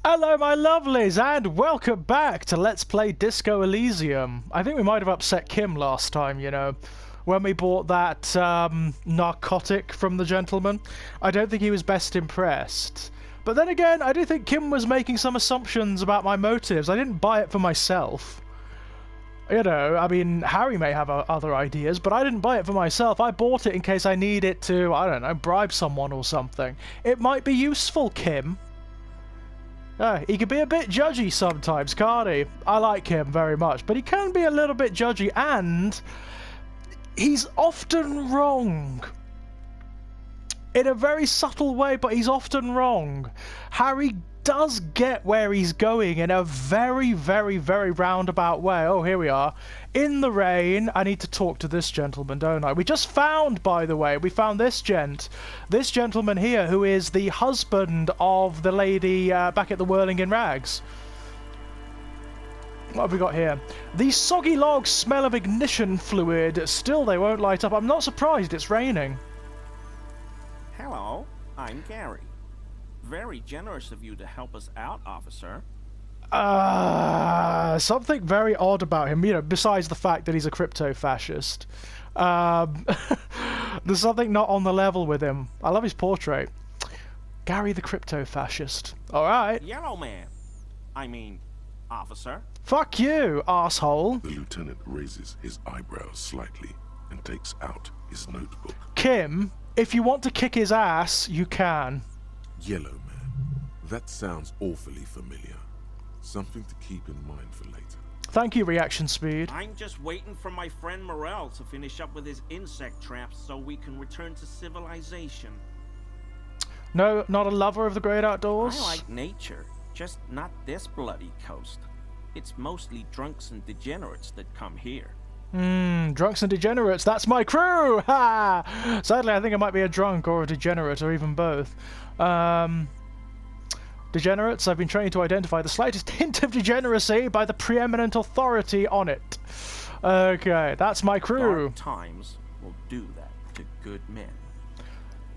Hello my lovelies and welcome back to Let's Play Disco Elysium. I think we might have upset Kim last time, you know, when we bought that narcotic from the gentleman. I don't think he was best impressed. But then again, I do think Kim was making some assumptions about my motives. I didn't buy it for myself. You know, I mean, Harry may have other ideas, but I didn't buy it for myself. I bought it in case I need it to, I don't know, bribe someone or something. It might be useful, Kim. He can be a bit judgy sometimes, can't he? I like him very much, but he can be a little bit judgy, and he's often wrong. In a very subtle way, but he's often wrong. Harry does get where he's going in a very, very, very roundabout way. Oh, here we are. In the rain. I need to talk to this gentleman, don't I? We just found, by the way, we found this gentleman here, who is the husband of the lady back at the Whirling in Rags. What have we got here? These soggy logs smell of ignition fluid. Still, they won't light up. I'm not surprised. It's raining. Hello, I'm Gary. Very generous of you to help us out, officer. Something very odd about him, you know, besides the fact that he's a crypto-fascist. There's something not on the level with him. I love his portrait. Gary the crypto-fascist. Alright. Yellow man. I mean, officer. Fuck you, asshole. The lieutenant raises his eyebrows slightly and takes out his notebook. Kim, if you want to kick his ass, you can. Yellow man. That sounds awfully familiar. Something to keep in mind for later. Thank you, reaction speed. I'm just waiting for my friend Morel to finish up with his insect traps so we can return to civilization. No, not a lover of the great outdoors? I like nature, just not this bloody coast. It's mostly drunks and degenerates that come here. Drunks and degenerates, that's my crew! Ha! Sadly, I think I might be a drunk or a degenerate, or even both. Degenerates, I've been trained to identify the slightest hint of degeneracy by the preeminent authority on it. Okay, that's my crew. Dark times will do that to good men.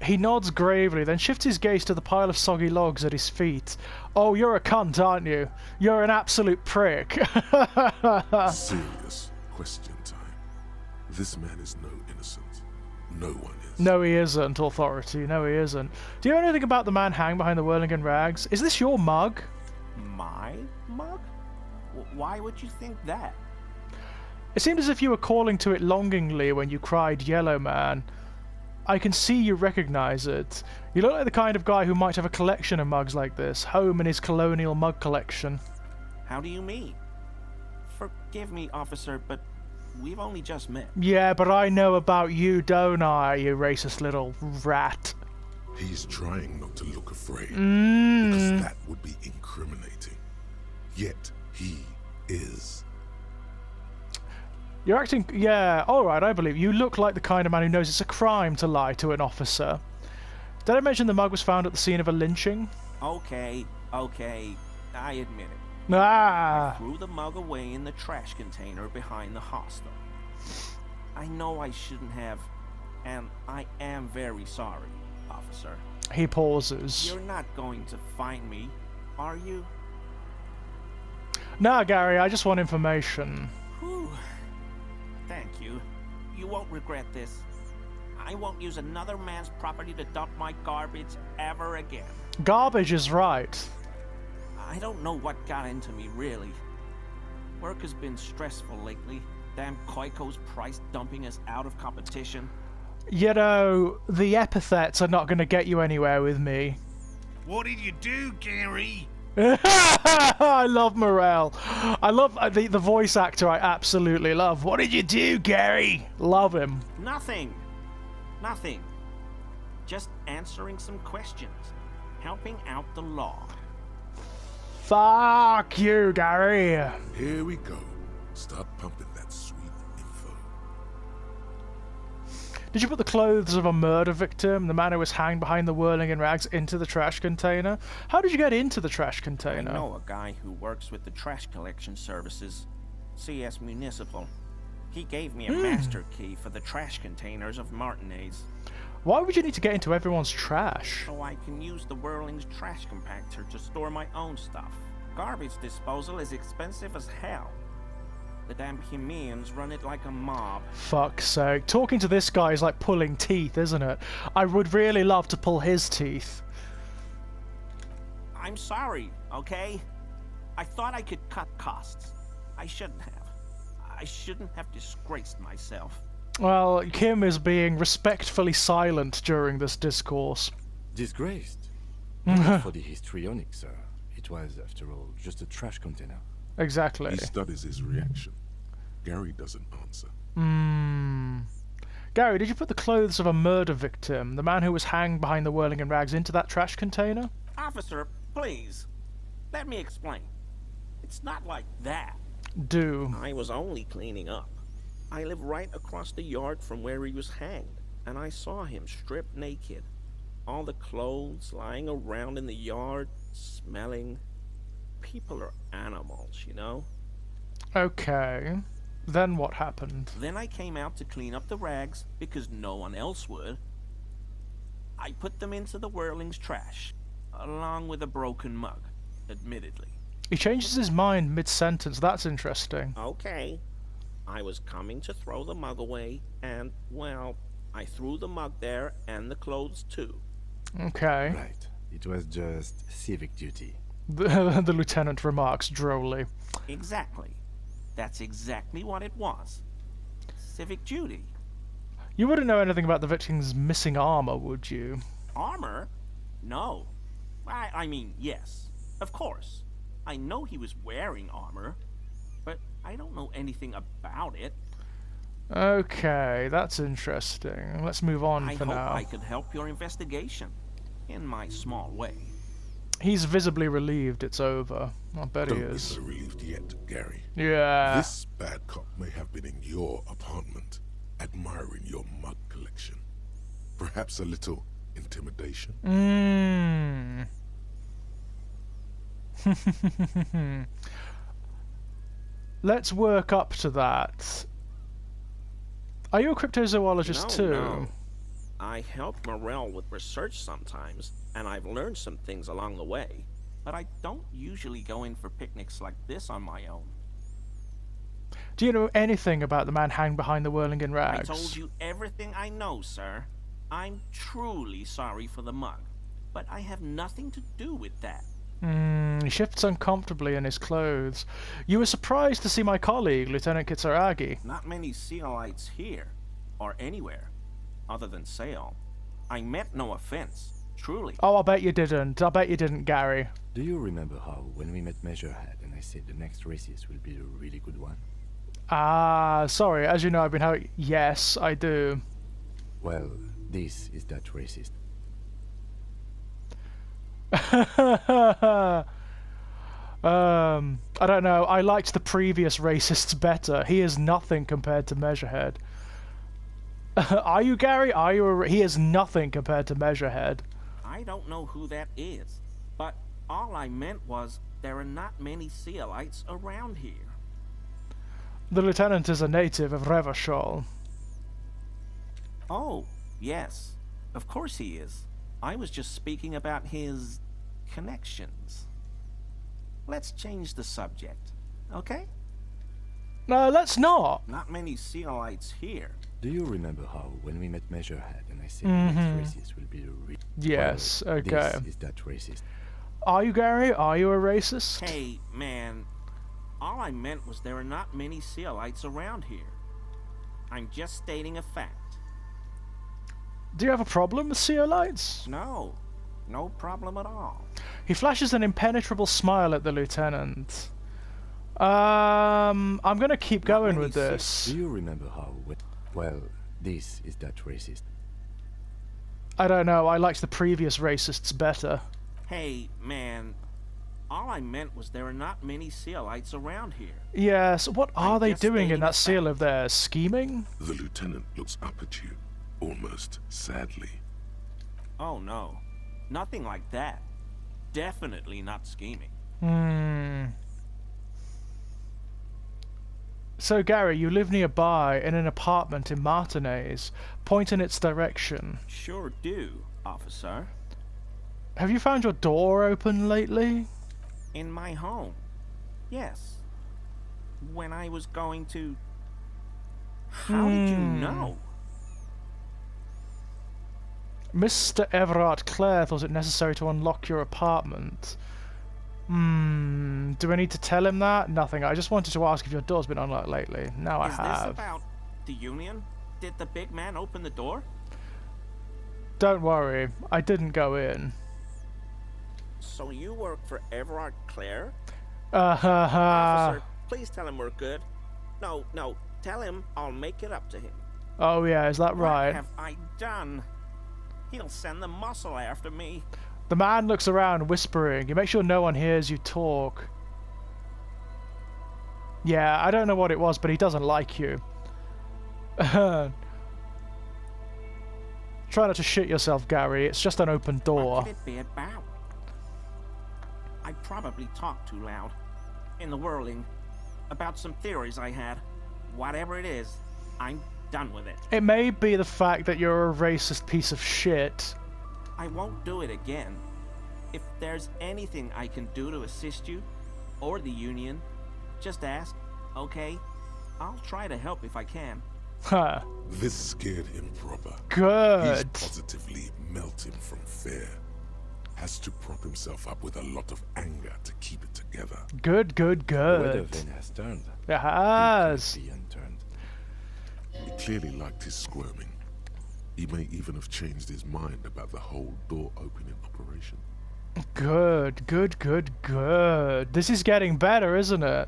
He nods gravely, then shifts his gaze to the pile of soggy logs at his feet. Oh, you're a cunt, aren't you? You're an absolute prick. Serious question time. This man is no innocent. No one is. No, he isn't, authority. No, he isn't. Do you know anything about the man hanging behind the Whirling in Rags? Is this your mug? My mug? Why would you think that? It seemed as if you were calling to it longingly when you cried, Yellow Man. I can see you recognize it. You look like the kind of guy who might have a collection of mugs like this, home in his colonial mug collection. How do you mean? Forgive me, officer, but we've only just met. Yeah, but I know about you, don't I, you racist little rat. He's trying not to look afraid, because that would be incriminating. Yet, he is. You're acting... Yeah, alright, I believe. You look like the kind of man who knows it's a crime to lie to an officer. Did I mention the mug was found at the scene of a lynching? Okay, I admit it. Ah! I threw the mug away in the trash container behind the hostel. I know I shouldn't have, and I am very sorry, officer. He pauses. You're not going to find me, are you? Nah, Gary, I just want information. Whew. Thank you. You won't regret this. I won't use another man's property to dump my garbage ever again. Garbage is right. I don't know what got into me, really. Work has been stressful lately. Damn Koiko's price dumping us out of competition. You know, the epithets are not going to get you anywhere with me. What did you do, Gary? I love Morel. I love the voice actor. I absolutely love. What did you do, Gary? Love him. Nothing. Just answering some questions. Helping out the law. Fuck you, Gary. Here we go. Start pumping that sweet info. Did you put the clothes of a murder victim, the man who was hanged behind the Whirling in Rags, into the trash container? How did you get into the trash container? I know a guy who works with the trash collection services. CS Municipal. He gave me a master key for the trash containers of Martinez. Why would you need to get into everyone's trash? So I can use the Whirling's trash compactor to store my own stuff. Garbage disposal is expensive as hell. The damn Hemians run it like a mob. Fuck's sake. Talking to this guy is like pulling teeth, isn't it? I would really love to pull his teeth. I'm sorry, okay? I thought I could cut costs. I shouldn't have. I shouldn't have disgraced myself. Well, Kim is being respectfully silent during this discourse. Disgraced? Not for the histrionic, sir. It was, after all, just a trash container. Exactly. He studies his reaction. Gary doesn't answer. Gary, did you put the clothes of a murder victim, the man who was hanged behind the whirling in rags, into that trash container? Officer, please. Let me explain. It's not like that. Do. I was only cleaning up. I live right across the yard from where he was hanged, and I saw him stripped naked. All the clothes lying around in the yard, smelling. People are animals, you know? Okay. Then what happened? Then I came out to clean up the rags because no one else would. I put them into the Whirling's trash, along with a broken mug, admittedly. He changes his mind mid-sentence. That's interesting. Okay. I was coming to throw the mug away, and, well, I threw the mug there and the clothes too. Okay. Right. It was just civic duty. The lieutenant remarks drolly. Exactly. That's exactly what it was. Civic duty. You wouldn't know anything about the victim's missing armor, would you? Armor? No. I mean, yes. Of course. I know he was wearing armor, but I don't know anything about it. Okay, that's interesting. Let's move on I for hope now. I could help your investigation, in my small way. He's visibly relieved it's over. I bet he Don't be is. so relieved yet, Gary. Yeah. This bad cop may have been in your apartment, admiring your mug collection. Perhaps a little intimidation? Let's work up to that. Are you a cryptozoologist too? No. I help Morel with research sometimes, and I've learned some things along the way. But I don't usually go in for picnics like this on my own. Do you know anything about the man hanged behind the whirling in rags? I told you everything I know, sir. I'm truly sorry for the mug, but I have nothing to do with that. He shifts uncomfortably in his clothes. You were surprised to see my colleague, Lieutenant Kitsaragi. Not many Sealites here, or anywhere, other than Sale. I meant no offense, truly. Oh, I bet you didn't. I bet you didn't, Gary. Do you remember how, when we met Measurehead and I said the next racist will be a really good one? Sorry, as you know, I've been having... Yes, I do. Well, this is that racist. I don't know. I liked the previous racists better. He is nothing compared to Measurehead. Are you, Gary? Are you he is nothing compared to Measurehead. I don't know who that is, but all I meant was there are not many Sealites around here. The lieutenant is a native of Revachol. Oh, yes. Of course he is. I was just speaking about his connections. Let's change the subject, okay? No, let's not. Not many Sealites here. Do you remember how, when we met Measurehead and I said the next racist will be a Yes, well, okay. This is that racist. Are you, Gary? Are you a racist? Hey, man. All I meant was there are not many Sealites around here. I'm just stating a fact. Do you have a problem with Seolites? No. No problem at all. He flashes an impenetrable smile at the lieutenant. I'm gonna keep going with this. Do you remember how, well, this is that racist. I don't know, I liked the previous racists better. Hey, man. All I meant was there are not many Sealites around here. Yes, what are they just doing in stating that a seal fact. of theirs? Scheming? The lieutenant looks up at you, almost sadly. Oh, no. Nothing like that. Definitely not scheming. So, Gary, you live nearby in an apartment in Martinez. Point in its direction. Sure do, officer. Have you found your door open lately? In my home. Yes. When I was going to... How did you know? Mr. Everard Clare thought it necessary to unlock your apartment. Do I need to tell him that? Nothing. I just wanted to ask if your door's been unlocked lately. Now I Is have. this about the Union? Did the big man open the door? Don't worry, I didn't go in. So you work for Everard Clare? Ha. Officer, please tell him we're good. No, tell him I'll make it up to him. Oh yeah, is that right? What have I done? He'll send the muscle after me. The man looks around, whispering. You make sure no one hears you talk. Yeah, I don't know what it was, but he doesn't like you. Try not to shit yourself, Gary. It's just an open door. What could it be about? I probably talked too loud. In the whirling. About some theories I had. Whatever it is, I'm done with it. It may be the fact that you're a racist piece of shit. I won't do it again. If there's anything I can do to assist you, or the Union, just ask, okay? I'll try to help if I can. Huh. This scared him proper. Good. He's positively melting from fear. Has to prop himself up with a lot of anger to keep it together. Good. The weather vane has turned. It has. He can't be unturned. He clearly liked his squirming. He may even have changed his mind about the whole door opening operation. Good. This is getting better, isn't it?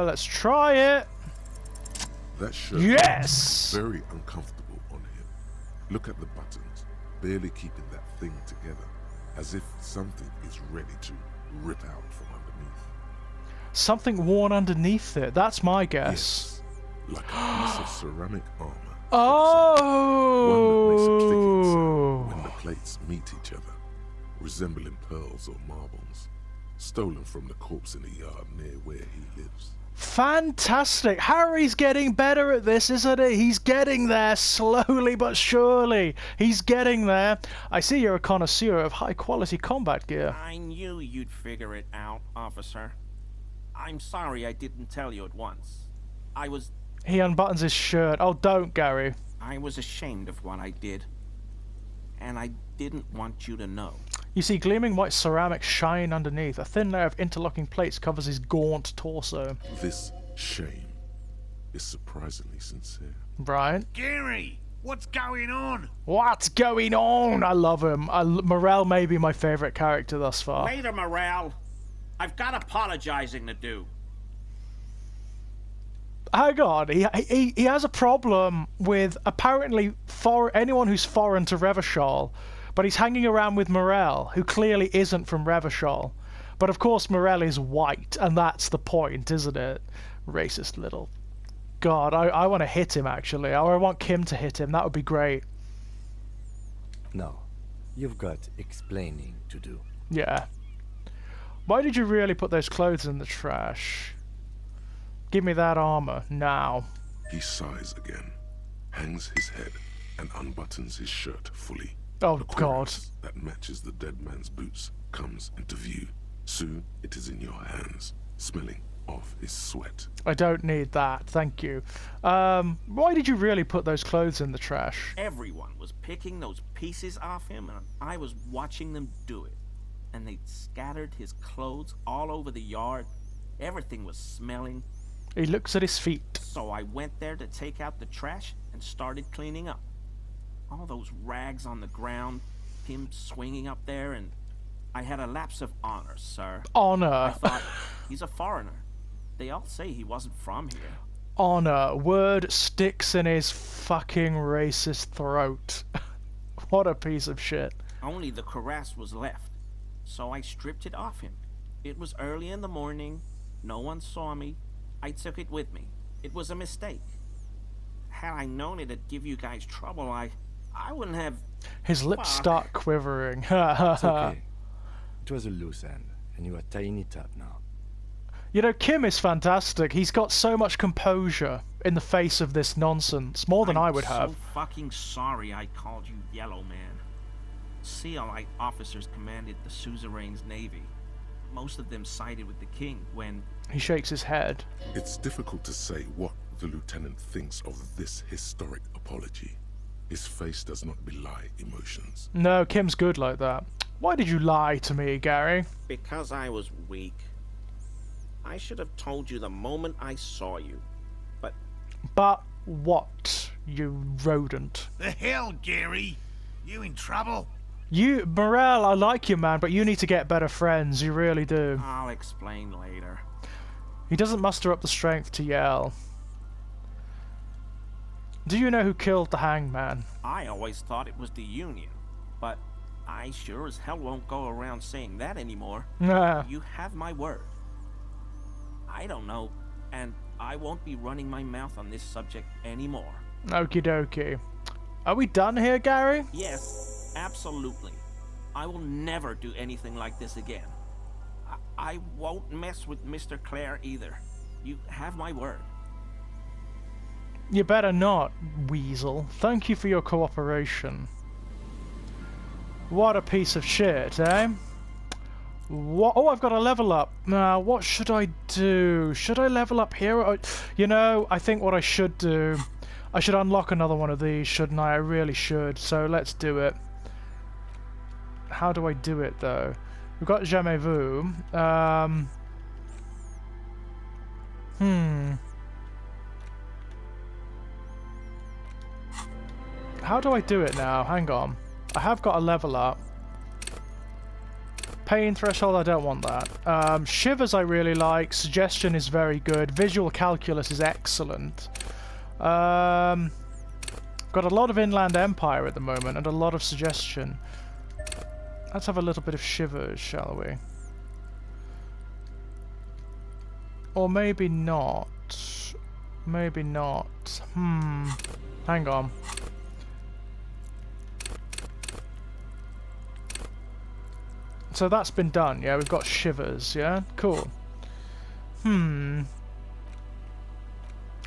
Let's try it. That shirt Yes! is very uncomfortable on him. Look at the buttons, barely keeping that thing together, as if something is ready to rip out from underneath. Something worn underneath it. That's my guess. Yes, like a piece of ceramic armor. Oh! One that makes a clicking sound when the plates meet each other, resembling pearls or marbles, stolen from the corpse in the yard near where he lives. Fantastic! Harry's getting better at this, isn't he? He's getting there, slowly but surely. He's getting there. I see you're a connoisseur of high-quality combat gear. I knew you'd figure it out, officer. I'm sorry I didn't tell you at once. He unbuttons his shirt. Oh, don't, Gary. I was ashamed of what I did. And I didn't want you to know. You see gleaming white ceramic shine underneath. A thin layer of interlocking plates covers his gaunt torso. This shame is surprisingly sincere. Right? Gary, what's going on? What's going on? I love him. Morel may be my favourite character thus far. Later, Morale. I've got apologizing to do. Hang on, he has a problem with apparently anyone who's foreign to Revachol, but he's hanging around with Morel, who clearly isn't from Revachol. But of course Morel is white, and that's the point, isn't it? Racist little... God, I want to hit him, actually. Or I want Kim to hit him, that would be great. No, you've got explaining to do. Yeah. Why did you really put those clothes in the trash? Give me that armor, now. He sighs again, hangs his head, and unbuttons his shirt fully. Oh, The God. cuirass that matches the dead man's boots comes into view. Soon it is in your hands, smelling of his sweat. I don't need that, thank you. Why did you really put those clothes in the trash? Everyone was picking those pieces off him, and I was watching them do it. And they'd scattered his clothes all over the yard. Everything was smelling. He looks at his feet. So I went there to take out the trash and started cleaning up. All those rags on the ground, him swinging up there, and I had a lapse of honor, sir. I Honor. thought, he's a foreigner. They all say he wasn't from here. Honor. Word sticks in his fucking racist throat. What a piece of shit. Only the cuirass was left, so I stripped it off him. It was early in the morning. No one saw me. I took it with me. It was a mistake. Had I known it'd give you guys trouble, I wouldn't have... His lips Fuck. start quivering. It's okay. It was a loose end, and you are tying it up now. You know, Kim is fantastic. He's got so much composure in the face of this nonsense, more than I would have. I'm so fucking sorry I called you Yellow Man. CLI officers commanded the suzerain's navy. Most of them sided with the king when... He shakes his head. It's difficult to say what the lieutenant thinks of this historic apology. His face does not belie emotions. No, Kim's good like that. Why did you lie to me, Gary? Because I was weak. I should have told you the moment I saw you. But what, you rodent? The hell, Gary? You in trouble? You, Morel, I like you, man, but you need to get better friends. You really do. I'll explain later. He doesn't muster up the strength to yell. Do you know who killed the hangman? I always thought it was the Union, but I sure as hell won't go around saying that anymore. Nah. You have my word. I don't know, and I won't be running my mouth on this subject anymore. Okie dokie. Are we done here, Gary? Yes, absolutely. I will never do anything like this again. I won't mess with Mr. Clare either. You have my word. You better not, Weasel. Thank you for your cooperation. What a piece of shit, eh? What? Oh, I've got a level up. Now, what should I do? Should I level up here? Or, you know, I think what I should do... I should unlock another one of these, shouldn't I? I really should. So let's do it. How do I do it, though? We've got Jamais Vu. How do I do it now? Hang on. I have got a level up. Pain threshold, I don't want that. Shivers I really like. Suggestion is very good. Visual calculus is excellent. Got a lot of Inland Empire at the moment and a lot of suggestion. Let's have a little bit of shivers, shall we? Or maybe not. Maybe not. Hang on. So that's been done, yeah? We've got shivers, yeah? Cool. I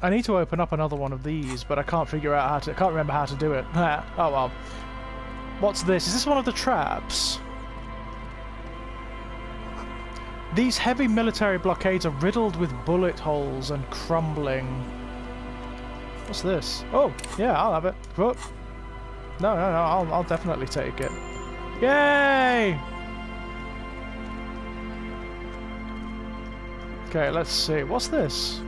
need to open up another one of these, but I can't figure out how to... I can't remember how to do it. Oh well. What's this? Is this one of the traps? These heavy military blockades are riddled with bullet holes and crumbling. What's this? Oh, yeah, I'll have it. Whoop. No, I'll definitely take it. Yay! Okay, let's see. What's this?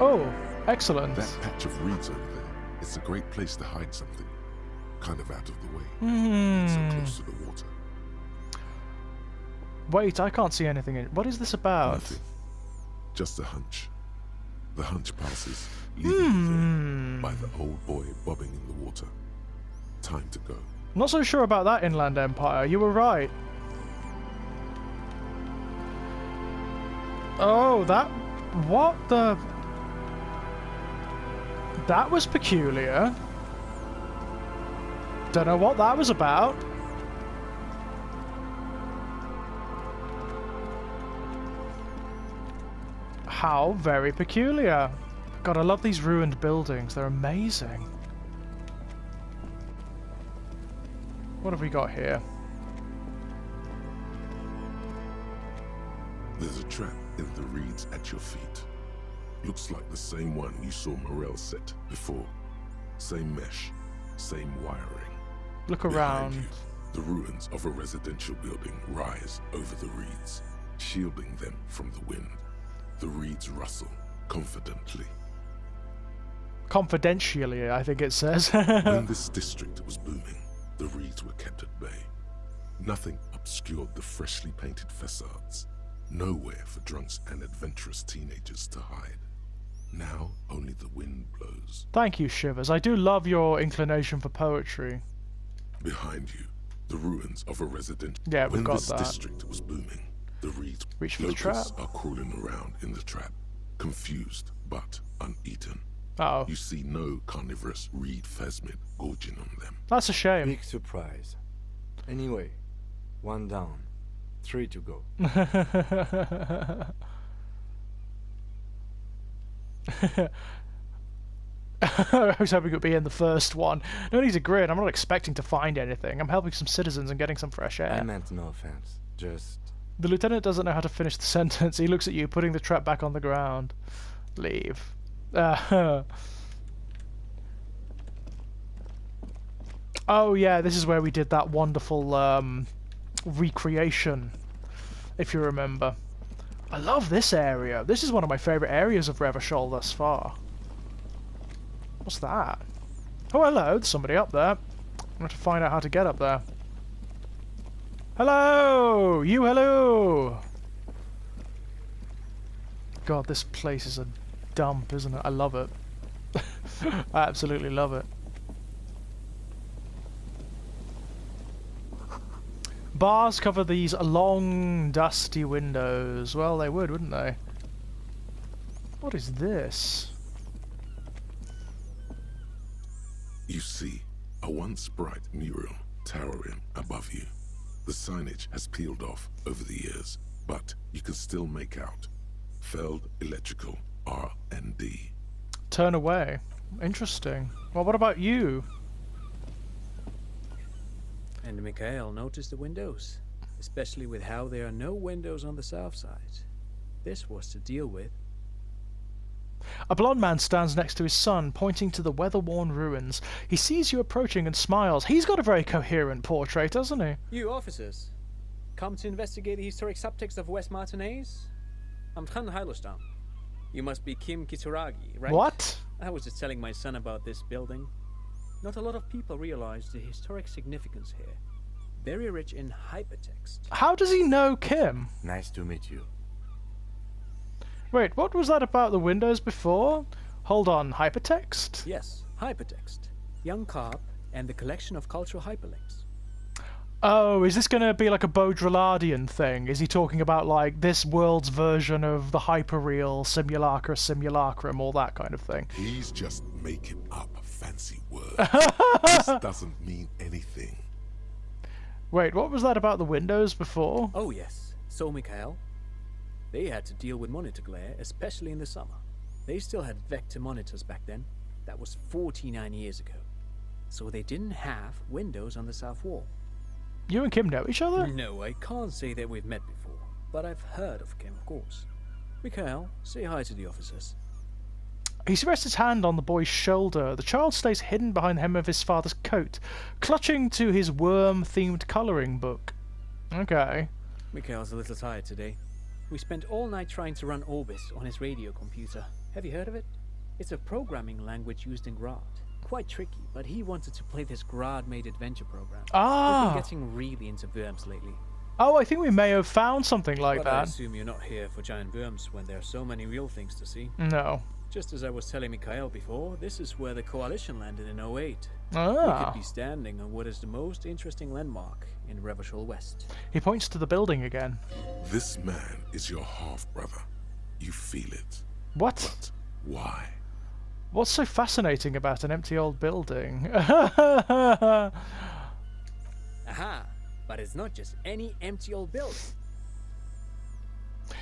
Oh, excellent. That patch of reeds over there, it's a great place to hide something. Kind of out of the way. So close to the water. Wait, I can't see anything in it. What is this about? Nothing. Just a hunch. The hunch passes, leaving you there by the old boy bobbing in the water. Time to go. I'm not so sure about that, Inland Empire. You were right. Oh, that... What the... That was peculiar. Don't know what that was about. How very peculiar. God, I love these ruined buildings. They're amazing. What have we got here? There's a trap in the reeds at your feet. Looks like the same one you saw Morel set before. Same mesh, same wiring. Look Behind around. you, the ruins of a residential building rise over the reeds, shielding them from the wind. The reeds rustle confidently. Confidentially, I think it says. When this district was booming, the reeds were kept at bay. Nothing obscured the freshly painted facades. Nowhere for drunks and adventurous teenagers to hide. Now only the wind blows. Thank you, Shivers. I do love your inclination for poetry. Behind you, the ruins of a residential... Yeah, we've got When this that. district was booming, the reeds... Reach for the Locusts trap. are crawling around in the trap, confused but uneaten. Uh-oh. You see no carnivorous reed phasmid gorging on them. That's a shame. Big surprise. Anyway, one down. 3 to go. I was hoping it would be in the first one. No need to grin. I'm not expecting to find anything. I'm helping some citizens and getting some fresh air. I meant no offense. Just... The lieutenant doesn't know how to finish the sentence. He looks at you, putting the trap back on the ground. Leave. Oh yeah, this is where we did that wonderful recreation, if you remember. I love this area. This is one of my favourite areas of Revachol thus far. What's that? Oh, hello. There's somebody up there. I have to find out how to get up there. Hello! You hello! God, this place is a dump, isn't it? I love it. I absolutely love it. Bars cover these long, dusty windows. Well, they would, wouldn't they? What is this? You see a once bright mural towering above you. The signage has peeled off over the years, but you can still make out Feld Electrical R&D. Turn away. Interesting. Well, what about you? And Mikhail noticed the windows, especially with how there are no windows on the south side. This was to deal with. A blond man stands next to his son, pointing to the weather-worn ruins. He sees you approaching and smiles. He's got a very coherent portrait, doesn't he? You officers, come to investigate the historic subtext of West Martinez? I'm Tran Heilostam. You must be Kim Kitsuragi, right? What? I was just telling my son about this building. Not a lot of people realize the historic significance here. Very rich in hypertext. How does he know Kim? Nice to meet you. Wait, what was that about the windows before? Hold on, hypertext? Yes, hypertext. Young Carp and the collection of cultural hyperlinks. Oh, is this going to be like a Baudrillardian thing? Is he talking about like this world's version of the hyperreal simulacra simulacrum, all that kind of thing? He's just making up fancy words. This doesn't mean anything. Wait, what was that about the windows before? Oh yes, so Mikhail. They had to deal with monitor glare, especially in the summer. They still had vector monitors back then. That was 49 years ago. So they didn't have windows on the south wall. You and Kim know each other? No, I can't say that we've met before, but I've heard of Kim, of course. Mikhail, say hi to the officers. He rests his hand on the boy's shoulder. The child stays hidden behind the hem of his father's coat, clutching to his worm-themed colouring book. Okay. Mikhail's a little tired today. We spent all night trying to run Orbis on his radio computer. Have you heard of it? It's a programming language used in Grad. Quite tricky, but he wanted to play this Grad-made adventure program. Ah! We've been getting really into worms lately. Oh, I think we may have found something like But that. I assume you're not here for giant worms when there are so many real things to see. No. Just as I was telling Mikhail before, this is where the Coalition landed in 08. Ah. We could be standing on what is the most interesting landmark in Revachol West. He points to the building again. This man is your half-brother. You feel it. What? But why? What's so fascinating about an empty old building? Aha! But it's not just any empty old building.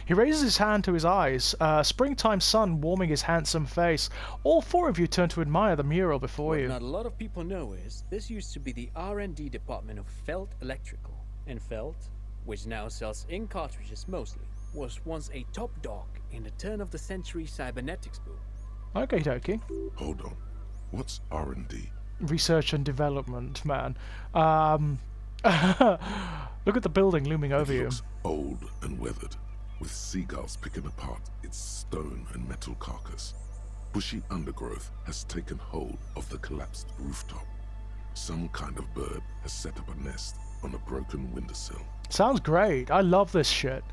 He raises his hand to his eyes, springtime sun warming his handsome face. All four of you turn to admire the mural before What you. not a lot of people know is this used to be the R&D department of Feld Electrical. And Feld, which now sells ink cartridges mostly, was once a top dog in the turn-of-the-century cybernetics boom. Okie dokie. Hold on. What's R&D? Research and development, man. Look at the building looming over It you. looks old and weathered, with seagulls picking apart its stone and metal carcass. Bushy undergrowth has taken hold of the collapsed rooftop. Some kind of bird has set up a nest on a broken windowsill. Sounds great. I love this shit.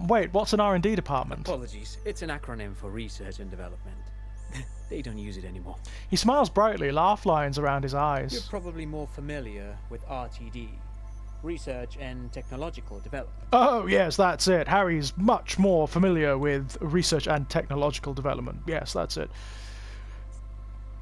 Wait, what's an R&D department? Apologies, it's an acronym for research and development. They don't use it anymore. He smiles brightly, laugh lines around his You're eyes. probably more familiar with RTD, Research and Technological Development. Oh, yes, that's it. Harry's much more familiar with research and technological development. Yes, that's it.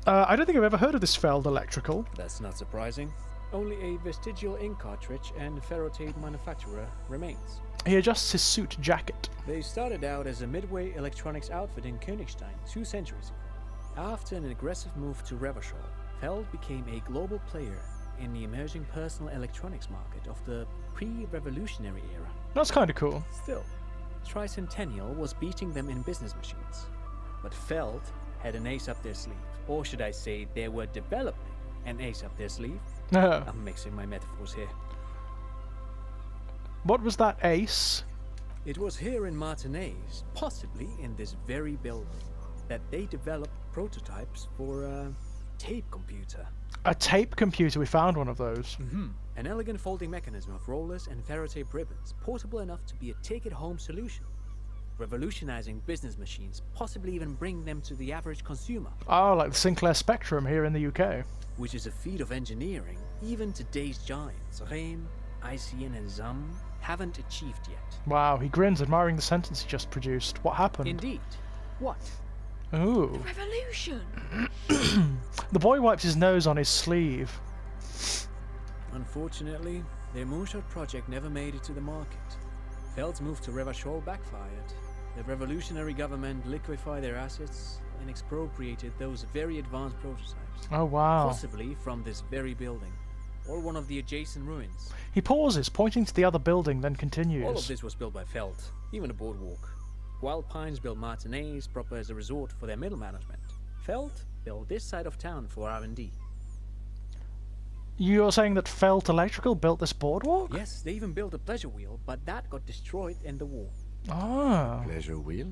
I don't think I've ever heard of this Feld Electrical. That's not surprising. Only a vestigial ink cartridge and ferrotape manufacturer remains. He adjusts his suit jacket. They started out as a midway electronics outfit in Königstein 2 centuries ago. After an aggressive move to Revachol, Feld became a global player in the emerging personal electronics market of the pre-revolutionary era. That's kind of cool. Still, Tricentennial was beating them in business machines. But Feld had an ace up their sleeve. Or should I say, they were developing an ace up their sleeve. I'm mixing my metaphors here. What was that ace? It was here in Martinez, possibly in this very building, that they developed prototypes for a tape computer. A tape computer, we found one of those. An elegant folding mechanism of rollers and ferrotape ribbons, portable enough to be a take-it-home solution. Revolutionizing business machines, possibly even bringing them to the average consumer. Oh, like the Sinclair Spectrum here in the UK. Which is a feat of engineering even today's giants, Rehm, ICN and ZAM, haven't achieved yet. Wow, he grins, admiring the sentence he just produced. What happened? Indeed. What? Ooh. Revolution! The boy wipes his nose on his sleeve. Unfortunately, their moonshot project never made it to the market. Feld's move to Revachol backfired. The revolutionary government liquefied their assets and expropriated those very advanced prototypes. Oh, wow. Possibly from this very building, or one of the adjacent ruins. He pauses, pointing to the other building, then continues. All of this was built by Feld, even the boardwalk. Wild Pines built Martinez proper as a resort for their middle management. Feld built this side of town for R&D. You're saying that Felt Electrical built this boardwalk? Yes, they even built a pleasure wheel, but that got destroyed in the war. Ah. Pleasure wheel?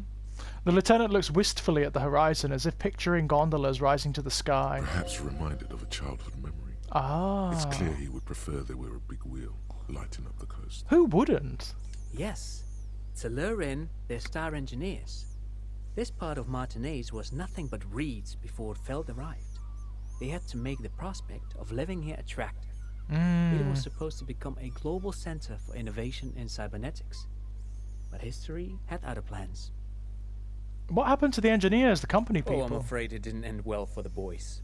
The lieutenant looks wistfully at the horizon, as if picturing gondolas rising to the sky. Perhaps reminded of a childhood memory. Ah. It's clear he would prefer there were a big wheel lighting up the coast. Who wouldn't? Yes, to lure in their star engineers. This part of Martinez was nothing but reeds before Feld arrived. They had to make the prospect of living here attractive. It was supposed to become a global center for innovation in cybernetics. But history had other plans. What happened to the engineers, the company people? Oh, I'm afraid it didn't end well for the boys.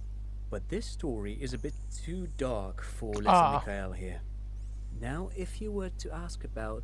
But this story is a bit too dark for little Mikhail here. Now, if you were to ask about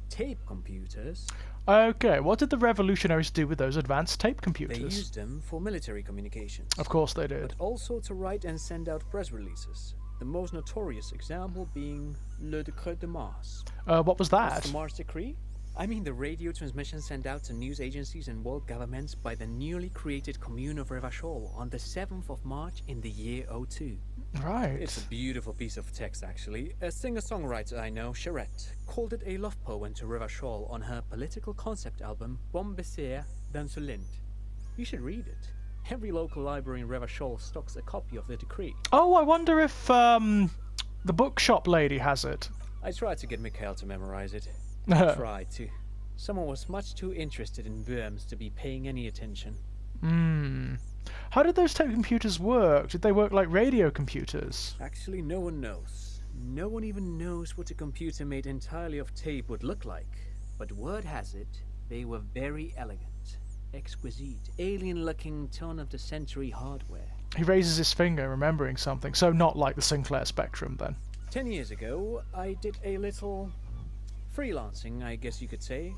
tape computers... Okay, what did the revolutionaries do with those advanced tape computers? They used them for military communications. Of course they did. But also to write and send out press releases. The most notorious example being Le Décret de Mars. What was that? What's the Mars Decree? I mean the radio transmission sent out to news agencies and world governments by the newly created commune of Revachol on the 7th of March in the year 02. Right. It's a beautiful piece of text, actually. A singer-songwriter I know, Charette, called it a love poem to Revachol on her political concept album, Bombessier d'Insolente. You should read it. Every local library in Revachol stocks a copy of the decree. Oh, I wonder if the bookshop lady has it. I tried to get Mikhail to memorize it. I tried to. Someone was much too interested in worms to be paying any attention. How did those tape computers work? Did they work like radio computers? Actually, no one knows. No one even knows what a computer made entirely of tape would look like. But word has it, they were very elegant, exquisite, alien-looking turn-of-the-century hardware. He raises his finger, remembering something. So not like the Sinclair Spectrum, then. 10 years ago, I did a little freelancing, I guess you could say.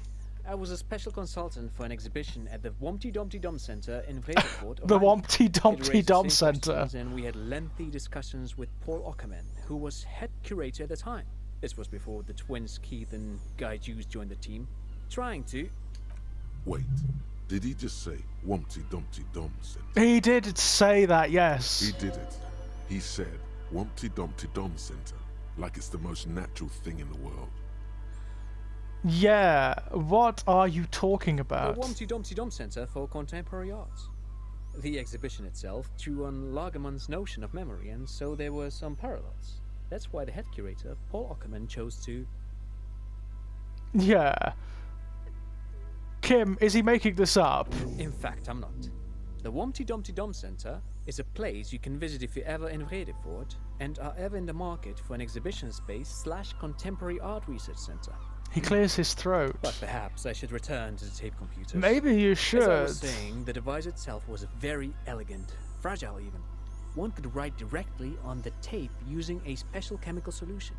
I was a special consultant for an exhibition at the Wompty Dumpty Dum Center in Vredenvoort. The Wompty Dumpty Dum Center. And we had lengthy discussions with Paul Ockerman, who was head curator at the time. This was before the twins Keith and Guy Hughes joined the team, trying to... Wait, did he just say Wompty Dumpty Dum Center? He did say that, yes. He did it. He said Wompty Dumpty Dum Center, like it's the most natural thing in the world. Yeah, what are you talking about? The Wompty Dumpty Dum Center for Contemporary Arts. The exhibition itself drew on Lagerman's notion of memory, and so there were some parallels. That's why the head curator, Paul Ockerman, chose to... Yeah. Kim, is he making this up? In fact, I'm not. The Wompty Dumpty Dum Center is a place you can visit if you're ever in Vredenvoort and are ever in the market for an exhibition space / contemporary art research center. He clears his throat. But perhaps I should return to the tape computers. Maybe you should. As I was saying, the device itself was very elegant, fragile even, one could write directly on the tape using a special chemical solution.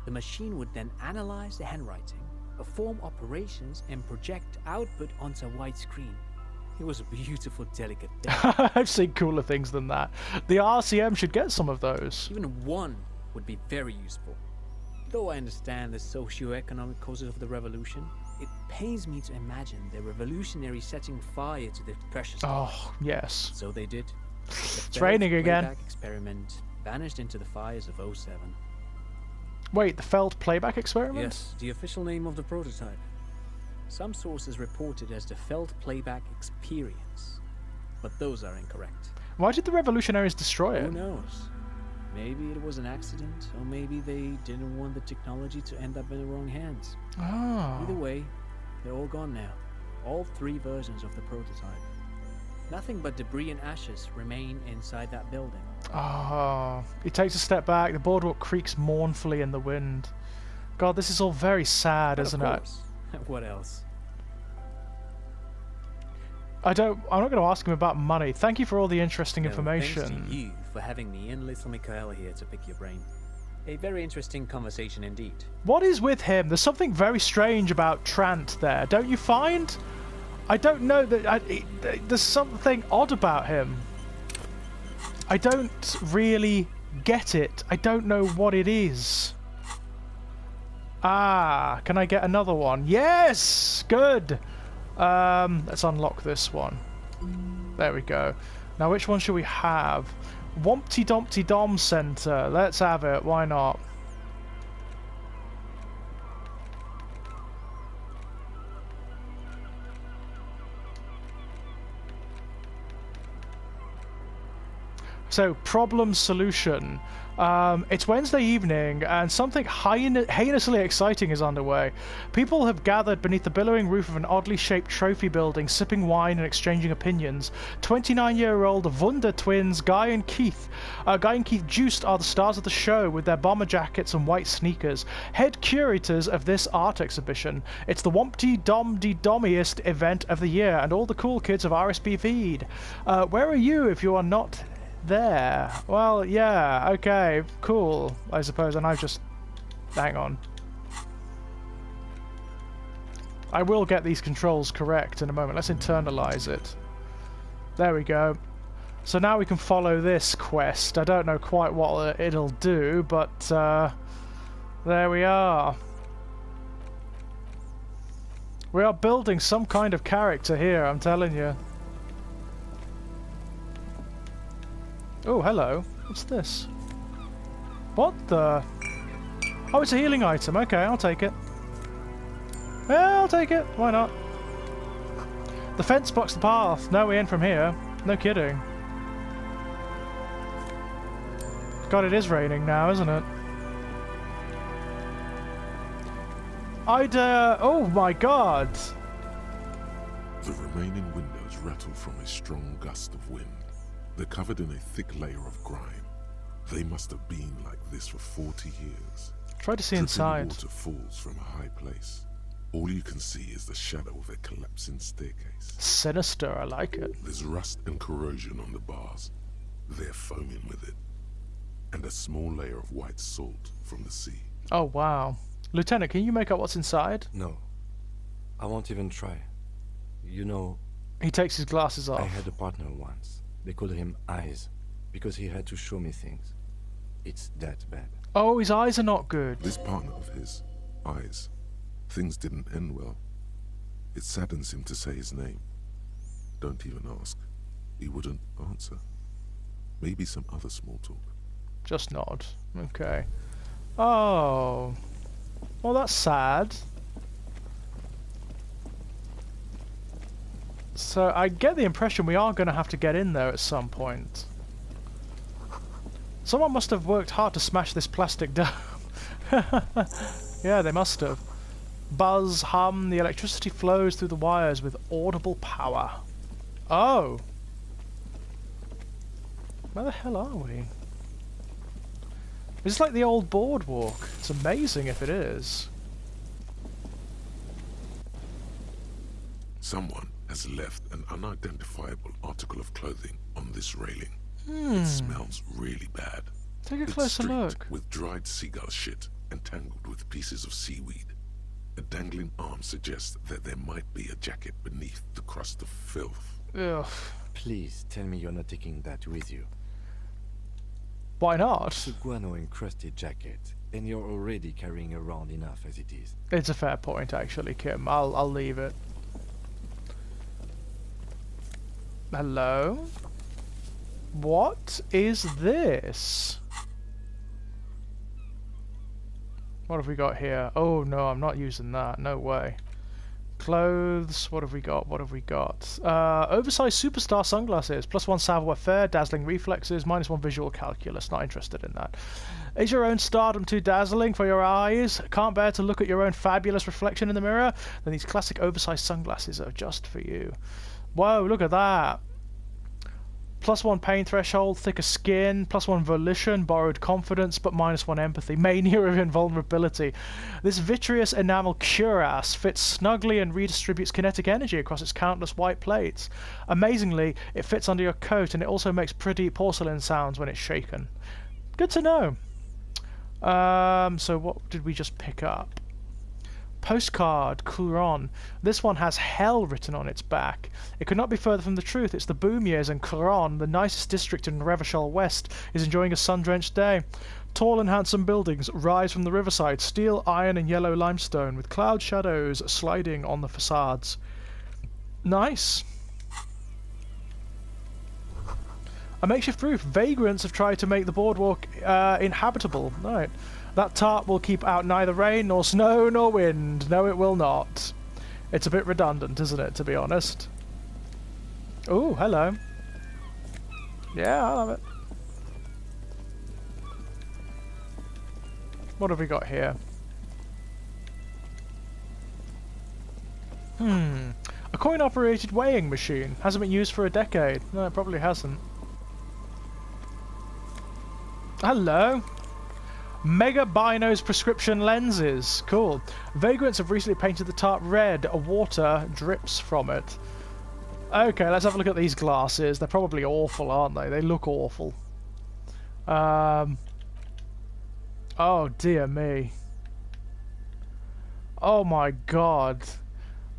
The machine would then analyze the handwriting, perform operations, and project output onto a white screen. It was a beautiful, delicate thing. I've seen cooler things than that. The RCM should get some of those. Even one would be very useful. Though I understand the socio-economic causes of the revolution, it pains me to imagine the revolutionaries setting fire to the precious art. Oh, yes. So they did. It's raining again. The experiment vanished into the fires of 07. Wait, the failed playback experiment? Yes, the official name of the prototype. Some sources report it as the failed playback experience, but those are incorrect. Why did the revolutionaries destroy it? Who knows? Maybe it was an accident, or maybe they didn't want the technology to end up in the wrong hands. Oh. Either way, they're all gone now. All 3 versions of the prototype. Nothing but debris and ashes remain inside that building. Oh. He takes a step back. The boardwalk creaks mournfully in the wind. God, this is all very sad, But isn't of it? course. What else? I'm not going to ask him about money. Thank you for all the interesting No, information. Thanks to you for having me and little Mikhail here to pick your brain. A very interesting conversation indeed. What is with him? There's something very strange about Trant there, don't you find? I don't know that there's something odd about him. I don't really get it. I don't know what it is. Ah, can I get another one? Yes! Good! Let's unlock this one. There we go. Now, which one should we have? Wompty Dumpty Dom Center. Let's have it. Why not? So, problem solution. It's Wednesday evening, and something heinously exciting is underway. People have gathered beneath the billowing roof of an oddly shaped trophy building, sipping wine and exchanging opinions. 29-year-old Wunder twins Guy and Keith Joost are the stars of the show with their bomber jackets and white sneakers. Head curators of this art exhibition. It's the Wompty Dommiest event of the year, and all the cool kids have RSVP'd. Where are you if you are not there? Well, yeah, okay, cool, I suppose, and I've just... hang on. I will get these controls correct in a moment. Let's internalize it. There we go. So now we can follow this quest. I don't know quite what it'll do, but there we are. We are building some kind of character here, I'm telling you. Oh, hello. What's this? What the... Oh, it's a healing item. Okay, I'll take it. Yeah, I'll take it. Why not? The fence blocks the path. No way in from here. No kidding. God, it is raining now, isn't it? Oh my god! The remaining windows rattle from a strong gust of wind. They're covered in a thick layer of grime. They must have been like this for 40 years. Try to see Dripping inside. water falls from a high place. All you can see is the shadow of a collapsing staircase. Sinister, I like it. There's rust and corrosion on the bars. They're foaming with it. And a small layer of white salt from the sea. Oh, wow. Lieutenant, can you make out what's inside? No. I won't even try. You know, He takes his glasses off. I had a partner once. They called him Eyes, because he had to show me things. It's that bad. Oh, his eyes are not good. This partner of his, Eyes, things didn't end well. It saddens him to say his name. Don't even ask. He wouldn't answer. Maybe some other small talk. Just nod. Okay. Oh. Well, that's sad. So I get the impression we are going to have to get in there at some point. Someone must have worked hard to smash this plastic dome. Yeah, they must have. Buzz, hum, the electricity flows through the wires with audible power. Oh. Where the hell are we? It's like the old boardwalk. It's amazing if it is. Someone has left an unidentifiable article of clothing on this railing. It smells really bad. Take a It's closer streaked look. with dried seagull shit and tangled with pieces of seaweed. A dangling arm suggests that there might be a jacket beneath the crust of filth. Ugh. Please tell me you're not taking that with you. Why not? It's a guano-encrusted jacket, and you're already carrying around enough as it is. It's a fair point, actually, Kim. I'll leave it. Hello? What is this? What have we got here? Oh no, I'm not using that. No way. Clothes. What have we got? What have we got? Oversized superstar sunglasses. +1 savoir-faire, dazzling reflexes, -1 visual calculus. Not interested in that. Is your own stardom too dazzling for your eyes? Can't bear to look at your own fabulous reflection in the mirror? Then these classic oversized sunglasses are just for you. Whoa, look at that. +1 pain threshold, thicker skin, +1 volition, borrowed confidence, but -1 empathy, mania of invulnerability. This vitreous enamel cuirass fits snugly and redistributes kinetic energy across its countless white plates. Amazingly, it fits under your coat and it also makes pretty porcelain sounds when it's shaken. Good to know. So what did we just pick up? Postcard, Couron. This one has hell written on its back. It could not be further from the truth. It's the boom years, and Couron, the nicest district in Revachol West, is enjoying a sun-drenched day. Tall and handsome buildings rise from the riverside, steel, iron, and yellow limestone, with cloud shadows sliding on the facades. Nice. A makeshift roof. Vagrants have tried to make the boardwalk inhabitable. Right. That tarp will keep out neither rain, nor snow, nor wind. No, it will not. It's a bit redundant, isn't it, to be honest? Oh, hello. Yeah, I love it. What have we got here? A coin-operated weighing machine. Hasn't been used for a decade. No, it probably hasn't. Hello. Mega Bino's prescription lenses. Cool. Vagrants have recently painted the tarp red. Water drips from it. Okay, let's have a look at these glasses. They're probably awful, aren't they? They look awful. Oh, dear me. Oh my god.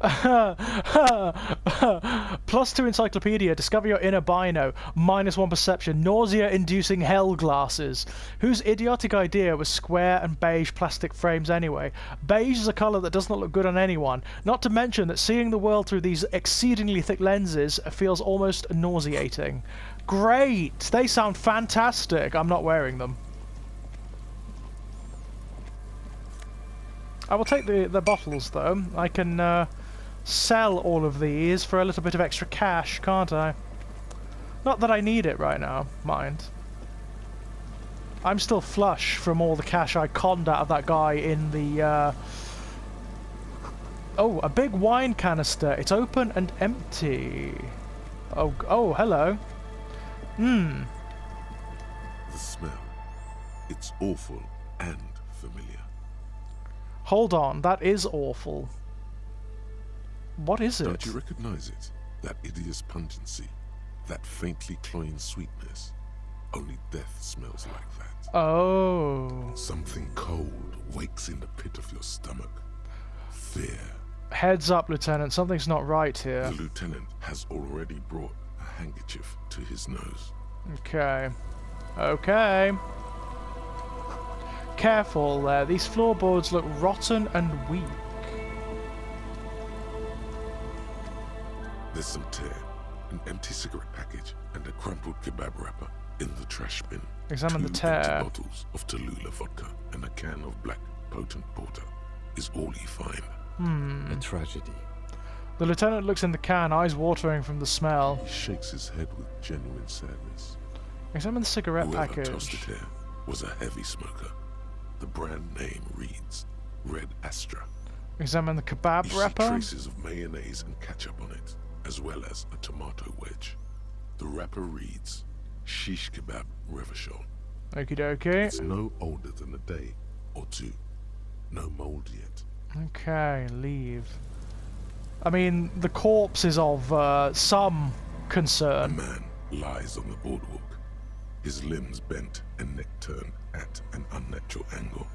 +2 encyclopedia, discover your inner bino, -1 perception, nausea-inducing hell glasses. Whose idiotic idea was square and beige plastic frames anyway? Beige is a colour that does not look good on anyone, not to mention that seeing the world through these exceedingly thick lenses feels almost nauseating. Great! They sound fantastic! I'm not wearing them. I will take the bottles though. I can sell all of these for a little bit of extra cash, can't I? Not that I need it right now, mind. I'm still flush from all the cash I conned out of that guy in the... Oh, a big wine canister. It's open and empty. Oh, hello. The smell. It's awful and familiar. Hold on, that is awful. What is it? Don't you recognize it? That hideous pungency, that faintly cloying sweetness. Only death smells like that. Oh. Something cold wakes in the pit of your stomach. Fear. Heads up, Lieutenant. Something's not right here. The lieutenant has already brought a handkerchief to his nose. Okay. Okay. Careful there. These floorboards look rotten and weak. There's some tear, an empty cigarette package, and a crumpled kebab wrapper in the trash bin. Examine the 2 tear. empty bottles of Tallulah vodka and a can of black potent porter is all you find. A tragedy. The lieutenant looks in the can, eyes watering from the smell. He shakes his head with genuine sadness. Examine the cigarette Whoever package. tossed it here was a heavy smoker. The brand name reads Red Astra. Examine the kebab You see wrapper. traces of mayonnaise and ketchup on it, as well as a tomato wedge. The wrapper reads Shish Kebab Revachol. Okie dokie. It's no older than a day or two. No mold yet. Okay, leave. I mean, the corpse is of some A concern. man lies on the boardwalk. his limbs bent and neck turned at an unnatural angle.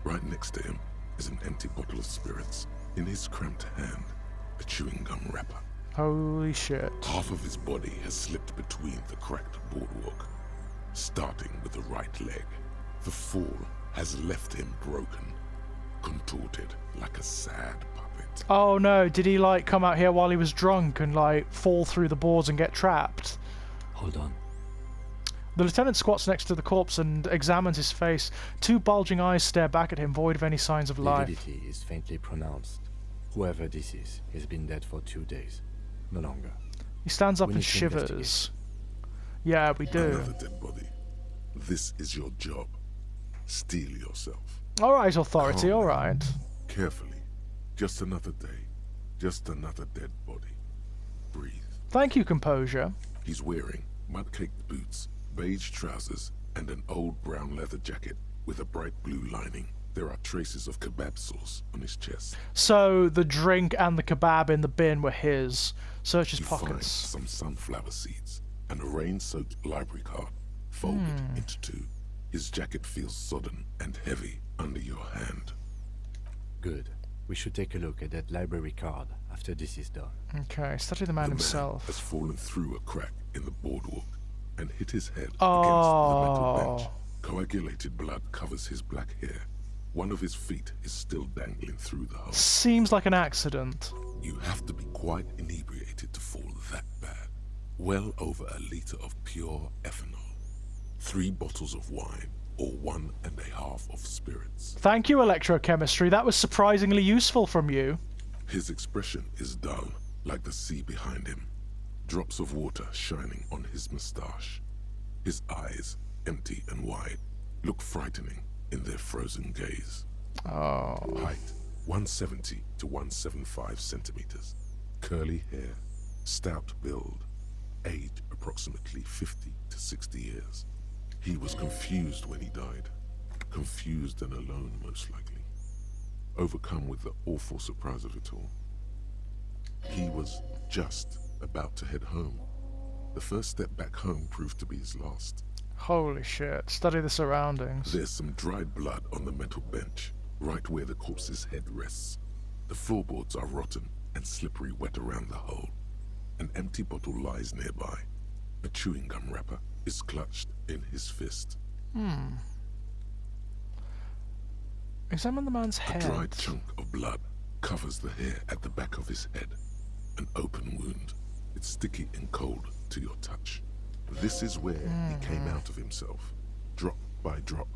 Right next to him is an empty bottle of spirits. In his cramped hand, a chewing gum wrapper. Holy shit. Half of his body has slipped between the cracked boardwalk, starting with the right leg. The fall has left him broken, contorted like a sad puppet. Oh no, did he like come out here while he was drunk and like fall through the boards and get trapped? Hold on. The lieutenant squats next to the corpse and examines his face. Two bulging eyes stare back at him, void of any signs of life. Lividity is faintly pronounced. Whoever this is has been dead for 2 days. No longer. He stands up We and need to shivers. investigate. Yeah, we do. Another dead body. This is your job. Steel yourself. Alright, authority, Calm alright. down. Carefully. Just another day. Just another dead body. Breathe. Thank you, composure. He's wearing mud-caked boots, beige trousers, and an old brown leather jacket with a bright blue lining. There are traces of kebab sauce on his chest. So the drink and the kebab in the bin were his. Search his You find pockets. some sunflower seeds and a rain-soaked library card folded into two. His jacket feels sodden and heavy under your hand. Good. We should take a look at that library card after this is done. Okay, study the man The himself. man has fallen through a crack in the boardwalk and hit his head against the Oh. metal bench. Coagulated blood covers his black hair. One of his feet is still dangling through the hole. Seems like an accident. You have to be quite inebriated to fall that bad. Well over a liter of pure ethanol. 3 bottles of wine, or 1.5 of spirits. Thank you, electrochemistry. That was surprisingly useful from you. His expression is dull, like the sea behind him. Drops of water shining on his moustache. His eyes, empty and wide, look frightening in their frozen gaze. Oh. Height, 170 to 175 centimeters. Curly hair, stout build. Age, approximately 50 to 60 years. He was confused when he died. Confused and alone, most likely. Overcome with the awful surprise of it all. He was just about to head home. The first step back home proved to be his last. Holy shit. Study the surroundings. There's some dried blood on the metal bench, right where the corpse's head rests. The floorboards are rotten and slippery wet around the hole. An empty bottle lies nearby. A chewing gum wrapper is clutched in his fist. Examine the man's A head. dried chunk of blood covers the hair at the back of his head. An open wound. It's sticky and cold to your touch. This is where he came out of himself, drop by drop,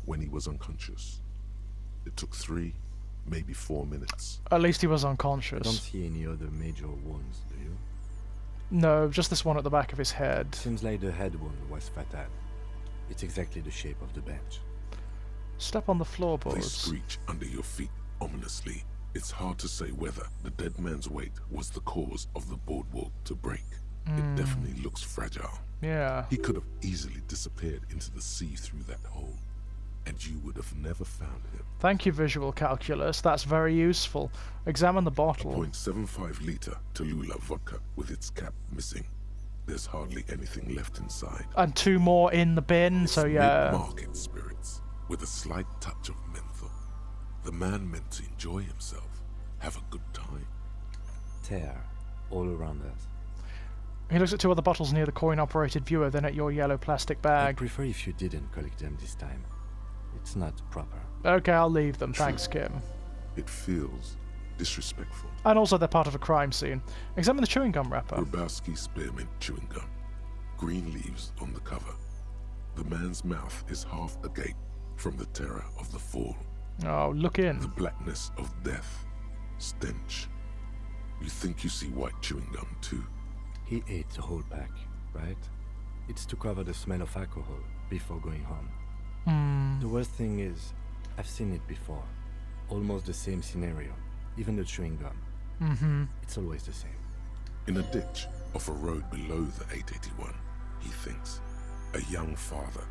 when he was unconscious. It took 3, maybe 4 minutes. At least he was I don't unconscious. see any other major wounds, do you? No, just this one at the back of his head. Seems like the head wound was fatal. It's exactly the shape of the bench. Step on the They floorboards. screech under your feet ominously. It's hard to say whether the dead man's weight was the cause of the boardwalk to break. It definitely looks fragile. Yeah. He could have easily disappeared into the sea through that hole, and you would have never found him. Thank you, visual calculus. That's very useful. Examine the bottle. 0.75 liter Tallulah vodka with its cap missing. There's hardly anything left inside. And 2 more in the bin, so yeah. Mid-market spirits with a slight touch of menthol. The man meant to enjoy himself, have a good time. Tear all around us. He looks at 2 other bottles near the coin-operated viewer, then at your yellow plastic I'd bag. prefer if you didn't collect them this time. It's not proper. Okay, I'll leave them. Thanks, Kim. It feels disrespectful. And also they're part of a crime scene. Examine the chewing gum wrapper. Grabowski spearmint chewing gum. Green leaves on the cover. The man's mouth is half agape from the terror of the fall. Oh, look in. The blackness of death. Stench. You think you see white chewing gum too? He ate the whole pack, right? It's to cover the smell of alcohol before going home. The worst thing is, I've seen it before. Almost the same scenario. Even the chewing gum. It's always the same. In a ditch off a road below the 881, he thinks. A young father.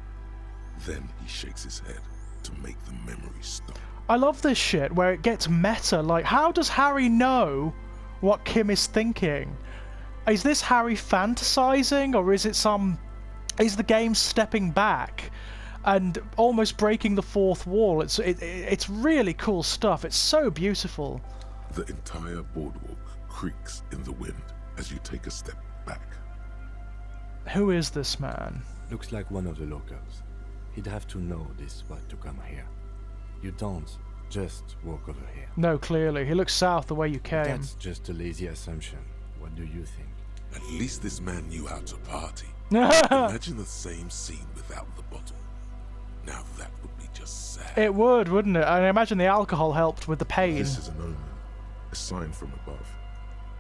Then he shakes his head to make the memory stop. I love this shit where it gets meta. Like, how does Harry know what Kim is thinking? Is this Harry fantasizing, or is it some is the game stepping back and almost breaking the fourth wall. It's really cool stuff. It's so beautiful. The entire boardwalk creaks in the wind as you take a step back. Who is this man? Looks like one of the locals. He'd have to know this spot to come here. You don't just walk over here. No, clearly. He looks south the way you came. That's just a lazy assumption. What do you think? At least this man knew how to party. Imagine the same scene without the bottle. Now that would be just sad. It would, wouldn't it? I imagine the alcohol helped with the pain. This is an omen, a sign from above.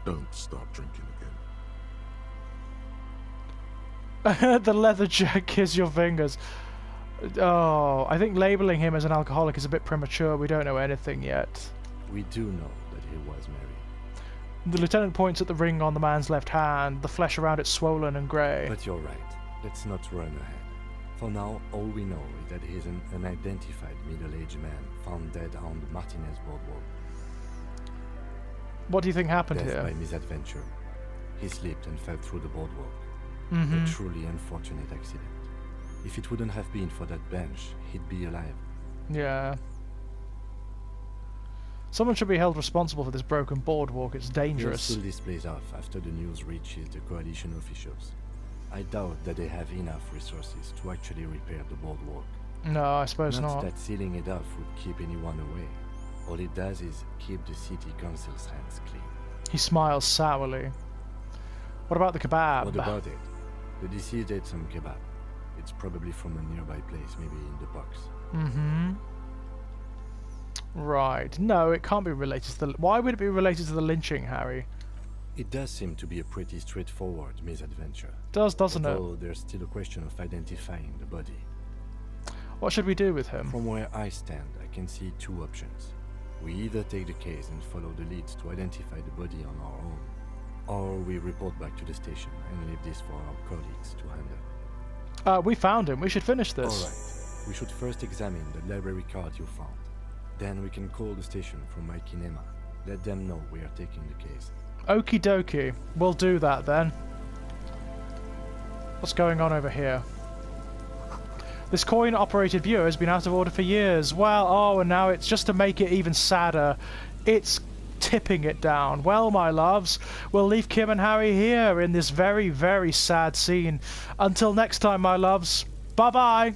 Don't start drinking again. The leather jack kiss your fingers. Oh, I think labeling him as an alcoholic is a bit premature. We don't know anything yet. We do know that he was married. The lieutenant points at the ring on the man's left hand, the flesh around it swollen and grey. But you're right. Let's not run ahead. For now, all we know is that he's an unidentified middle-aged man found dead on the Martinez boardwalk. What do you think happened Death here? by misadventure. He slipped and fell through the boardwalk. Mm-hmm. A truly unfortunate accident. If it wouldn't have been for that bench, he'd be alive. Yeah. Someone should be held responsible for this broken boardwalk. It's We'll dangerous. seal this place off after the news reaches the coalition officials. I doubt that they have enough resources to actually repair the boardwalk. No, I suppose not. That sealing it off would keep anyone away. All it does is keep the city council's hands clean. He smiles sourly. What about the kebab? What about it? The deceased ate some kebab. It's probably from a nearby place, maybe in the box. Mm-hmm. Right. No, it can't be related to the... Why would it be related to the lynching, Harry? It does seem to be a pretty straightforward misadventure. Doesn't it? Although there's still a question of identifying the body. What should we do with him? From where I stand, I can see two options. We either take the case and follow the leads to identify the body on our own, or we report back to the station and leave this for our colleagues to handle. We found him. We should finish this. Alright, we should first examine the library card you found. Then we can call the station from Mike and Emma. Let them know we are taking the case. Okie dokie. We'll do that then. What's going on over here? This coin-operated viewer has been out of order for years. Well, oh, and now it's just to make it even sadder. It's tipping it down. Well, my loves, we'll leave Kim and Harry here in this very, very sad scene. Until next time, my loves. Bye-bye.